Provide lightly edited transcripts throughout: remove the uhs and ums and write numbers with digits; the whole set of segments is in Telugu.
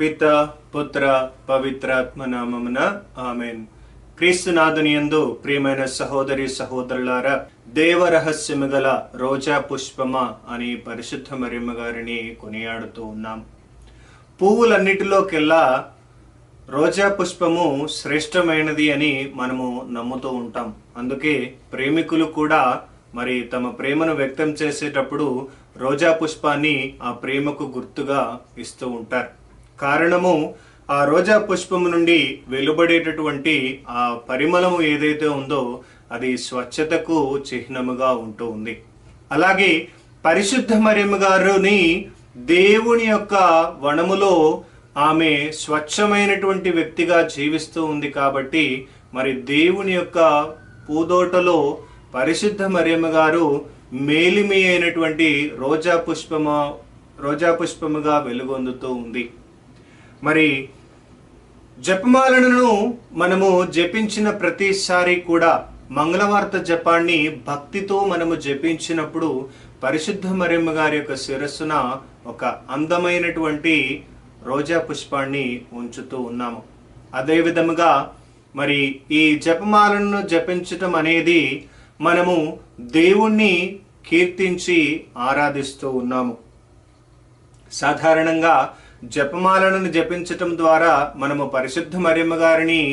పిత పుత్ర పవిత్రాత్మ నామమున ఆమెన్. క్రీస్తునాథుని యందు ప్రియమైన సహోదరి సహోదరులారా, దేవరహస్యము గల రోజా పుష్పమా అని పరిశుద్ధ మరియమ్మ గారిని కొనియాడుతూ ఉన్నాం. పువ్వులన్నిటిలోకెల్లా రోజా పుష్పము శ్రేష్టమైనది అని మనము నమ్ముతూ ఉంటాం. అందుకే ప్రేమికులు కూడా మరి తమ ప్రేమను వ్యక్తం చేసేటప్పుడు రోజా పుష్పాన్ని ఆ ప్రేమకు గుర్తుగా ఇస్తూ ఉంటారు. కారణము, ఆ రోజా పుష్పము నుండి వెలువడేటటువంటి ఆ పరిమళము ఏదైతే ఉందో అది స్వచ్ఛతకు చిహ్నముగా ఉంటూ ఉంది. అలాగే పరిశుద్ధ మరియమ్మ గారిని దేవుని యొక్క వనములో ఆమె స్వచ్ఛమైనటువంటి వ్యక్తిగా జీవిస్తూ ఉంది కాబట్టి మరి దేవుని యొక్క పూదోటలో పరిశుద్ధ మరియమ్మ గారు మేలిమి అయినటువంటి రోజా పుష్పముగా వెలుగొందుతూ ఉంది. మరి జపమాలను మనము జపించిన ప్రతిసారి కూడా మంగళవార్త జపాన్ని భక్తితో మనము జపించినప్పుడు పరిశుద్ధ మరియమ్మ గారి యొక్క శిరస్సున ఒక అందమైనటువంటి రోజా పుష్పాన్ని ఉంచుతూ ఉన్నాము. అదే విధముగా మరి ఈ జపమాలను జపించటం అనేది మనము దేవుణ్ణి కీర్తించి ఆరాధిస్తూ ఉన్నాము. సాధారణంగా జపమాలను జపించటం ద్వారా మనము పరిశుద్ధ మరియమ్మ గారిని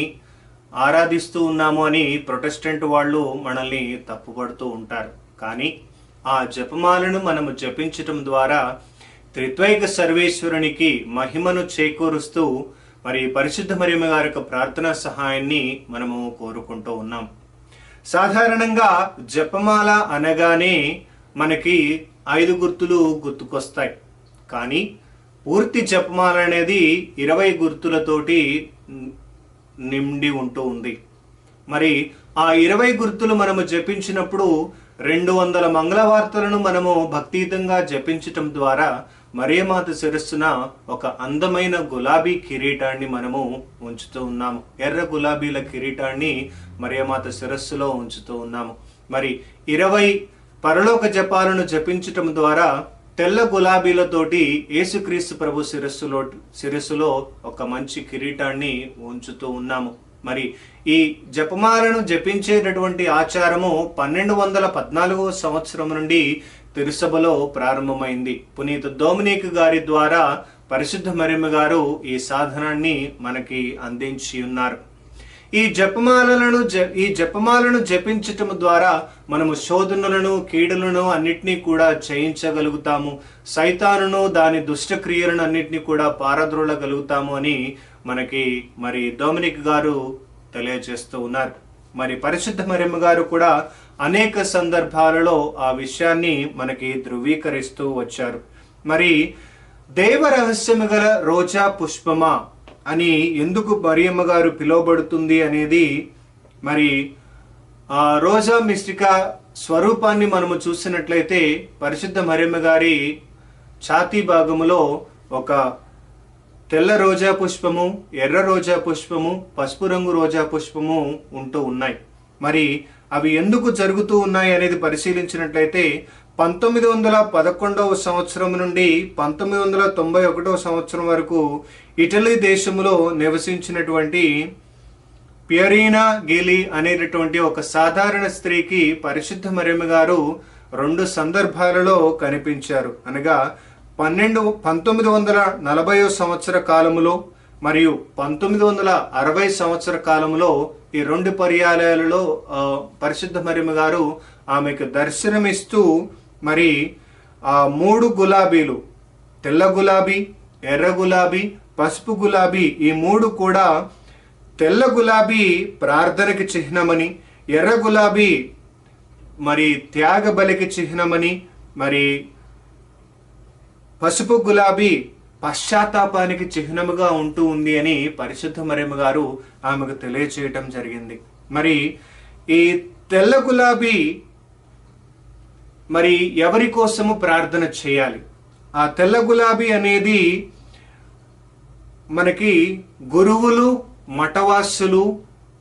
ఆరాధిస్తూ ఉన్నాము అని ప్రొటెస్టెంట్ వాళ్ళు మనల్ని తప్పుపడుతూ ఉంటారు. కానీ ఆ జపమాలను మనము జపించటం ద్వారా త్రిత్వైక సర్వేశ్వరునికి మహిమను చేకూరుస్తూ మరి పరిశుద్ధ మరియమ్మ గారి యొక్క ప్రార్థనా సహాయాన్ని మనము కోరుకుంటూ ఉన్నాం. సాధారణంగా జపమాల అనగానే మనకి 5 గుర్తులు గుర్తుకొస్తాయి. కానీ పూర్తి జపమాల అనేది 20 గుర్తులతోటి నిండి ఉంటూ ఉంది. మరి ఆ 20 గుర్తులు మనము జపించినప్పుడు 200 మంగళవార్తలను మనము భక్తియుతంగా జపించటం ద్వారా మరియమాత శిరస్సున ఒక అందమైన గులాబీ కిరీటాన్ని మనము ఉంచుతూ ఉన్నాము. ఎర్ర గులాబీల కిరీటాన్ని మరియమాత శిరస్సులో ఉంచుతూ ఉన్నాము. మరి 20 పరలోక జపాలను జపించటం ద్వారా తెల్ల గులాబీలతోటి యేసుక్రీస్తు ప్రభు శిరస్సులో ఒక మంచి కిరీటాన్ని ఉంచుతూ ఉన్నాము. మరి ఈ జపమాలను జపించేటటువంటి ఆచారము 1214వ సంవత్సరం నుండి తిరుసభలో ప్రారంభమైంది. పునీత డొమినిక్ గారి ద్వారా పరిశుద్ధ మరియమ్మ గారు ఈ సాధనాన్ని మనకి అందించి ఉన్నారు. ఈ జపమాలను జపించటం ద్వారా మనము శోధనలను, కీడులను అన్నిటినీ కూడా జయించగలుగుతాము. సైతానును, దాని దుష్టక్రియలను అన్నిటినీ కూడా పారద్రోలగలుగుతాము అని మనకి మరి డొమినిక్ గారు తెలియజేస్తూ ఉన్నారు. మరి పరిశుద్ధ మరియమ్మ గారు కూడా అనేక సందర్భాలలో ఆ విషయాన్ని మనకి ధృవీకరిస్తూ వచ్చారు. మరి దేవరహస్యము గల రోజా పుష్పమా అని ఎందుకు మరియమ్మ గారు పిలువబడుతుంది అనేది, మరి ఆ రోజా మిస్టికా స్వరూపాన్ని మనము చూసినట్లయితే పరిశుద్ధ మరియమ్మ గారి ఛాతీ భాగములో ఒక తెల్ల రోజా పుష్పము, ఎర్ర రోజా పుష్పము, పసుపు రంగు రోజా పుష్పము ఉంటూ ఉన్నాయి. మరి అవి ఎందుకు జరుగుతూ ఉన్నాయి అనేది పరిశీలించినట్లయితే 1911వ సంవత్సరం నుండి 1991వ సంవత్సరం వరకు ఇటలీ దేశంలో నివసించినటువంటి పియరీనా గేలి అనేటటువంటి ఒక సాధారణ స్త్రీకి పరిశుద్ధ మరియమ్మ గారు 2 సందర్భాలలో కనిపించారు. అనగా 1940వ సంవత్సర కాలములో మరియు 1960 సంవత్సర కాలంలో ఈ 2 పర్యాయాలలో పరిశుద్ధ మరియమ్మ గారు ఆమెకు దర్శనమిస్తూ మరి ఆ 3 గులాబీలు, తెల్ల గులాబీ, ఎర్ర గులాబీ, పసుపు గులాబీ, ఈ 3 కూడా తెల్ల గులాబీ ప్రార్థనకి చిహ్నమని, ఎర్ర గులాబీ మరి త్యాగ బలికి చిహ్నమని, మరి పసుపు గులాబీ పశ్చాత్తాపానికి చిహ్నముగా ఉంటూ ఉంది అని పరిశుద్ధ మరియమ్మ గారు ఆమెకు తెలియచేయటం జరిగింది. మరి ఈ తెల్ల గులాబీ మరి ఎవరి కోసము ప్రార్థన చేయాలి? ఆ తెల్ల గులాబీ అనేది మనకి గురువులు, మఠవాసులు,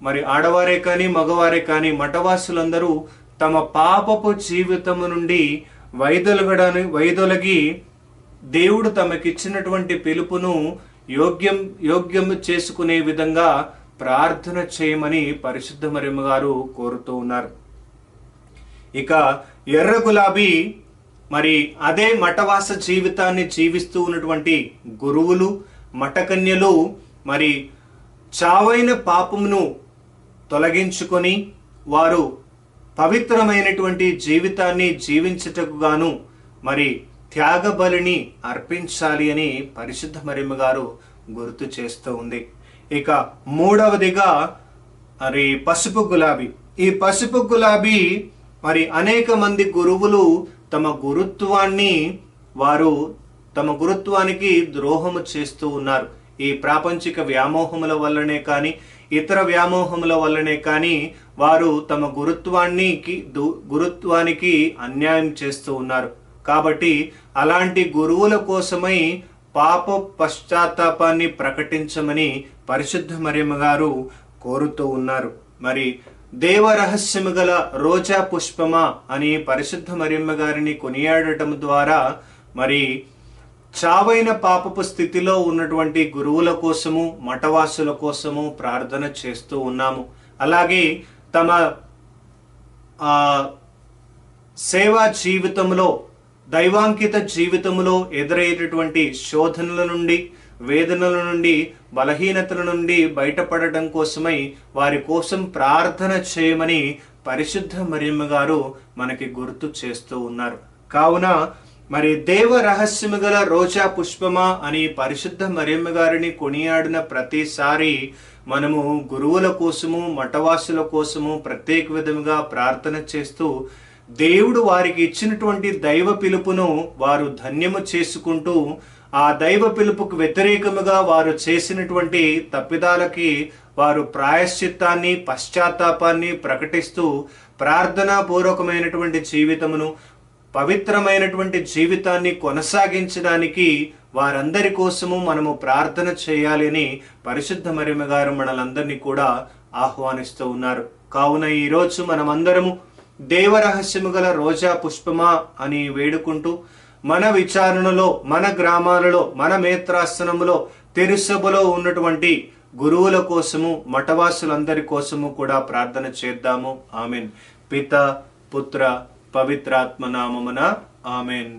మరి ఆడవారే కానీ మగవారే కానీ మఠవాసులందరూ తమ పాపపు జీవితము నుండి వైదొలగి దేవుడు తమకిచ్చినటువంటి పిలుపును యోగ్యం చేసుకునే విధంగా ప్రార్థన చేయమని పరిశుద్ధ మరియమ్మ గారు కోరుతూ ఉన్నారు. ఇక ఎర్ర గులాబీ మరి అదే మఠవాస జీవితాన్ని జీవిస్తూ ఉన్నటువంటి గురువులు, మఠకన్యలు మరి చావైన పాపమును తొలగించుకొని వారు పవిత్రమైనటువంటి జీవితాన్ని జీవించుటకు గాను మరి త్యాగ బలిని అర్పించాలి అని పరిశుద్ధ మరియమ్మ గారు గుర్తు చేస్తూ ఉంది. ఇక మూడవదిగా మరి పసుపు గులాబీ. ఈ పసుపు గులాబీ మరి అనేక మంది గురువులు తమ గురుత్వానికి ద్రోహము చేస్తూ ఉన్నారు. ఈ ప్రాపంచిక వ్యామోహముల వల్లనే కానీ ఇతర వ్యామోహముల వల్లనే కానీ వారు తమ గురుత్వానికి అన్యాయం చేస్తూ ఉన్నారు. కాబట్టి అలాంటి గురువుల కోసమై పాప పశ్చాత్తాపాన్ని ప్రకటించమని పరిశుద్ధ మరియమ్మ గారు కోరుతూ ఉన్నారు. మరి దేవ రహస్యము గల రోజా పుష్పమా అని పరిశుద్ధ మరియమ్మ గారిని కొనియాడటం ద్వారా మరి చావైన పాపపు స్థితిలో ఉన్నటువంటి గురువుల కోసము, మఠవాసుల కోసము ప్రార్థన చేస్తూ ఉన్నాము. అలాగే తమ సేవా జీవితంలో, దైవాంకిత జీవితంలో ఎదురయ్యేటటువంటి శోధనల నుండి, వేదనల నుండి, బలహీనతల నుండి బయటపడటం కోసమై వారి కోసం ప్రార్థన చేయమని పరిశుద్ధ మరియమ్మ గారు మనకి గుర్తు చేస్తూ ఉన్నారు. కావున మరి దేవ రహస్యము గల రోజా పుష్పమా అని పరిశుద్ధ మరియమ్మ గారిని కొనియాడిన ప్రతిసారి మనము గురువుల కోసము, మఠవాసుల కోసము ప్రత్యేక విధముగా ప్రార్థన చేస్తూ దేవుడు వారికి ఇచ్చినటువంటి దైవ పిలుపును వారు ధన్యము చేసుకుంటూ ఆ దైవ పిలుపుకు వ్యతిరేకముగా వారు చేసినటువంటి తప్పిదాలకి వారు ప్రాయశ్చిత్తాన్ని, పశ్చాత్తాపాన్ని ప్రకటిస్తూ ప్రార్థనా పూర్వకమైనటువంటి జీవితమును, పవిత్రమైనటువంటి జీవితాన్ని కొనసాగించడానికి వారందరి కోసము మనము ప్రార్థన చేయాలి అని పరిశుద్ధ మరియమ్మ గారు మనలందరినీ కూడా ఆహ్వానిస్తూ ఉన్నారు. కావున ఈరోజు మనమందరము దేవరహస్యము గల రోజా పుష్పమా అని వేడుకుంటూ మన విచారణలో, మన గ్రామాలలో, మన మేత్రాసనములో, తిరుసభలో ఉన్నటువంటి గురువుల కోసము, మఠవాసులందరి కోసము కూడా ప్రార్థన చేద్దాము. ఆమెన్. పిత, పుత్ర, పవిత్రాత్మ నామమున ఆమెన్.